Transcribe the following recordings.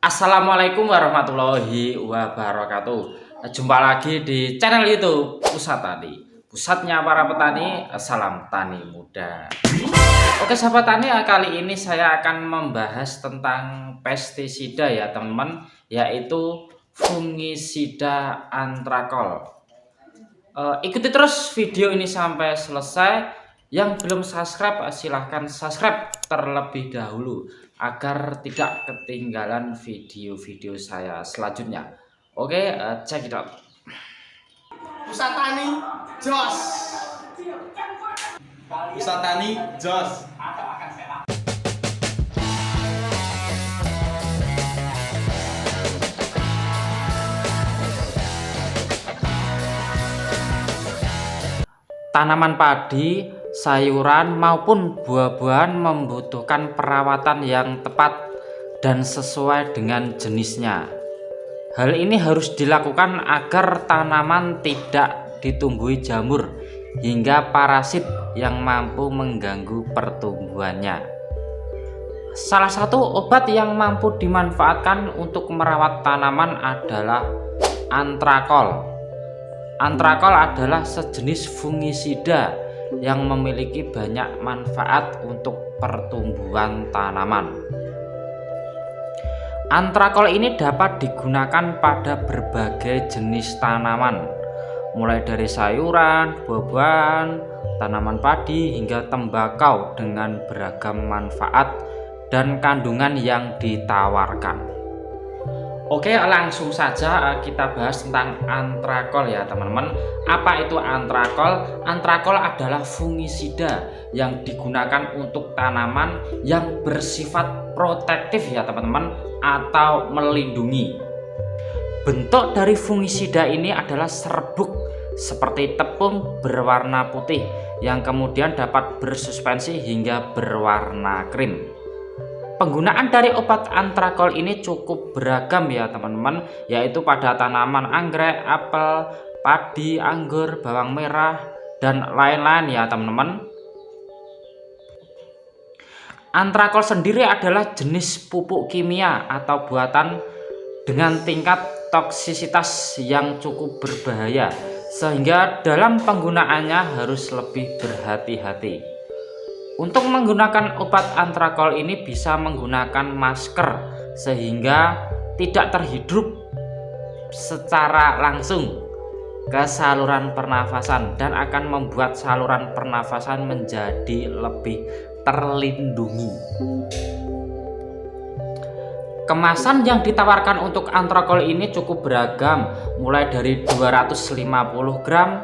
Assalamualaikum warahmatullahi wabarakatuh. Jumpa lagi di channel YouTube Pusat Tani. Pusatnya para petani, salam tani muda. Oke sahabat tani, kali ini saya akan membahas tentang pestisida ya teman-teman, yaitu fungisida antrakol. Ikuti terus video ini sampai selesai. Yang belum subscribe silahkan subscribe terlebih dahulu agar tidak ketinggalan video-video saya selanjutnya. Oke, check it out. Pusat Tani Jos. Pusat Tani Jos. Tanaman padi, sayuran maupun buah-buahan membutuhkan perawatan yang tepat dan sesuai dengan jenisnya. Hal ini harus dilakukan agar tanaman tidak ditumbuhi jamur hingga parasit yang mampu mengganggu pertumbuhannya. Salah satu obat yang mampu dimanfaatkan untuk merawat tanaman adalah antrakol. Antrakol adalah sejenis fungisida yang memiliki banyak manfaat untuk pertumbuhan tanaman. Antrakol ini dapat digunakan pada berbagai jenis tanaman, mulai dari sayuran, buah-buahan, tanaman padi hingga tembakau dengan beragam manfaat dan kandungan yang ditawarkan. Oke, langsung saja kita bahas tentang antrakol ya teman-teman. Apa itu antrakol? Antrakol adalah fungisida yang digunakan untuk tanaman yang bersifat protektif ya teman-teman, atau melindungi. Bentuk dari fungisida ini adalah serbuk seperti tepung berwarna putih yang kemudian dapat bersuspensi hingga berwarna krim. Penggunaan dari obat antrakol ini cukup beragam ya teman-teman, yaitu pada tanaman anggrek, apel, padi, anggur, bawang merah, dan lain-lain ya teman-teman. Antrakol sendiri adalah jenis pupuk kimia atau buatan dengan tingkat toksisitas yang cukup berbahaya, sehingga dalam penggunaannya harus lebih berhati-hati. Untuk menggunakan obat antrakol ini bisa menggunakan masker sehingga tidak terhirup secara langsung ke saluran pernafasan dan akan membuat saluran pernafasan menjadi lebih terlindungi. Kemasan yang ditawarkan untuk antrakol ini cukup beragam, mulai dari 250 gram,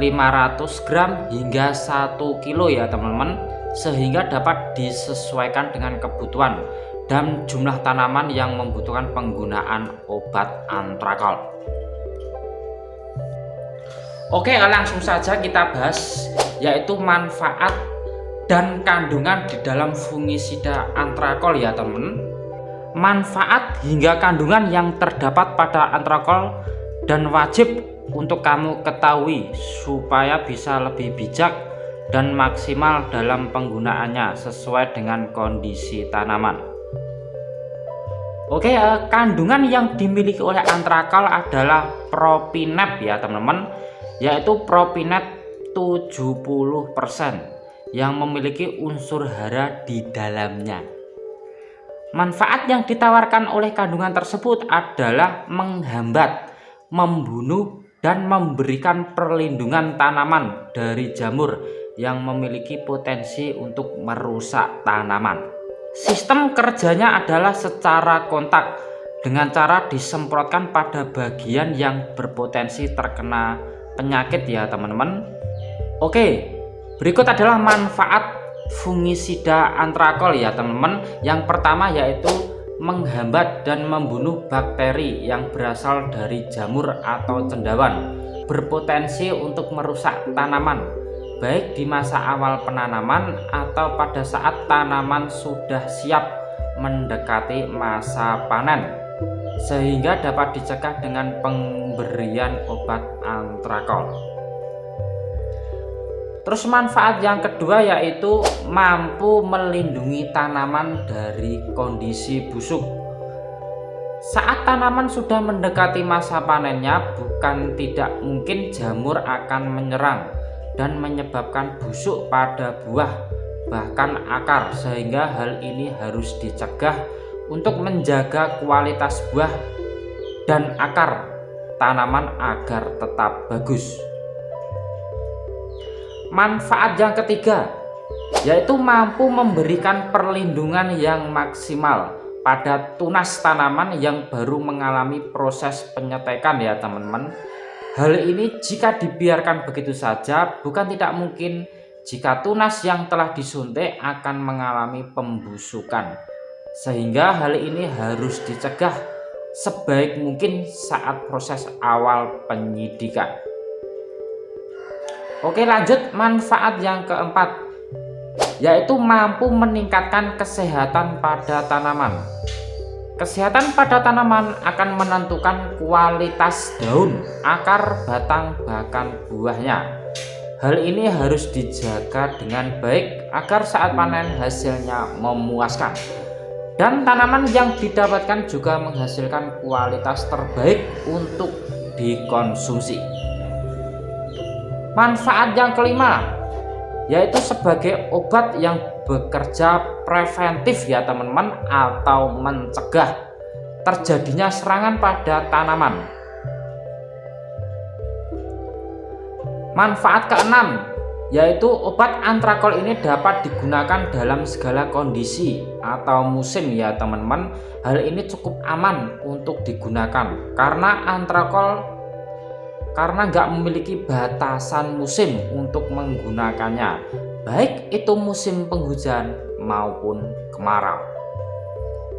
500 gram hingga 1 kilo ya teman-teman, sehingga dapat disesuaikan dengan kebutuhan dan jumlah tanaman yang membutuhkan penggunaan obat antrakol. Oke, langsung saja kita bahas yaitu manfaat dan kandungan di dalam fungisida antrakol ya teman. Manfaat hingga kandungan yang terdapat pada antrakol dan wajib untuk kamu ketahui supaya bisa lebih bijak dan maksimal dalam penggunaannya sesuai dengan kondisi tanaman. Oke, kandungan yang dimiliki oleh antrakol adalah propinep ya teman-teman, yaitu propinep 70% yang memiliki unsur hara di dalamnya. Manfaat yang ditawarkan oleh kandungan tersebut adalah menghambat, membunuh, dan memberikan perlindungan tanaman dari jamur yang memiliki potensi untuk merusak tanaman. Sistem kerjanya adalah secara kontak dengan cara disemprotkan pada bagian yang berpotensi terkena penyakit ya teman-teman. Oke, berikut adalah manfaat fungisida antrakol ya teman-teman. Yang pertama yaitu menghambat dan membunuh bakteri yang berasal dari jamur atau cendawan berpotensi untuk merusak tanaman, baik di masa awal penanaman atau pada saat tanaman sudah siap mendekati masa panen, sehingga dapat dicegah dengan pemberian obat antrakol. Terus manfaat yang kedua yaitu mampu melindungi tanaman dari kondisi busuk. Saat tanaman sudah mendekati masa panennya, bukan tidak mungkin jamur akan menyerang dan menyebabkan busuk pada buah, bahkan akar, sehingga hal ini harus dicegah untuk menjaga kualitas buah dan akar tanaman agar tetap bagus. Manfaat yang ketiga yaitu mampu memberikan perlindungan yang maksimal pada tunas tanaman yang baru mengalami proses penyetekan ya teman-teman. Hal ini jika dibiarkan begitu saja bukan tidak mungkin jika tunas yang telah disuntik akan mengalami pembusukan, sehingga hal ini harus dicegah sebaik mungkin saat proses awal penyidikan. Oke, lanjut manfaat yang keempat, yaitu mampu meningkatkan kesehatan pada tanaman. Kesehatan pada tanaman akan menentukan kualitas daun, akar, batang, bahkan buahnya. Hal ini harus dijaga dengan baik agar saat panen hasilnya memuaskan. Dan tanaman yang didapatkan juga menghasilkan kualitas terbaik untuk dikonsumsi. Manfaat yang kelima, yaitu sebagai obat yang bekerja preventif ya teman-teman, atau mencegah terjadinya serangan pada tanaman. Manfaat keenam, yaitu obat antrakol ini dapat digunakan dalam segala kondisi atau musim ya teman-teman. Hal ini cukup aman untuk digunakan karena antrakol nggak memiliki batasan musim untuk menggunakannya, baik itu musim penghujan maupun kemarau.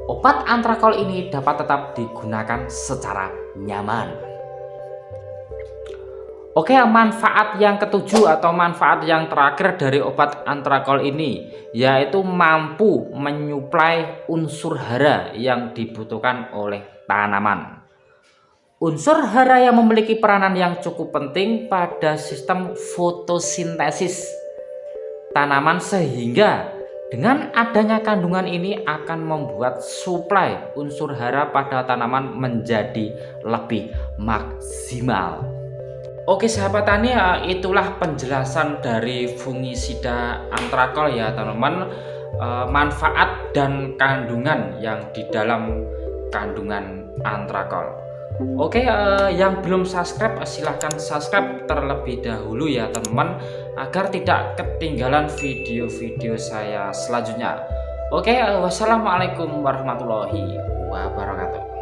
Obat antrakol ini dapat tetap digunakan secara nyaman. Oke, manfaat yang ketujuh atau manfaat yang terakhir dari obat antrakol ini yaitu mampu menyuplai unsur hara yang dibutuhkan oleh tanaman. Unsur hara yang memiliki peranan yang cukup penting pada sistem fotosintesis tanaman, sehingga dengan adanya kandungan ini akan membuat suplai unsur hara pada tanaman menjadi lebih maksimal. Oke sahabat tani, itulah penjelasan dari fungisida antrakol ya teman-teman, manfaat dan kandungan yang di dalam kandungan antrakol. Oke, yang belum subscribe silahkan subscribe terlebih dahulu ya teman-teman, agar tidak ketinggalan video-video saya selanjutnya. Oke, wassalamualaikum warahmatullahi wabarakatuh.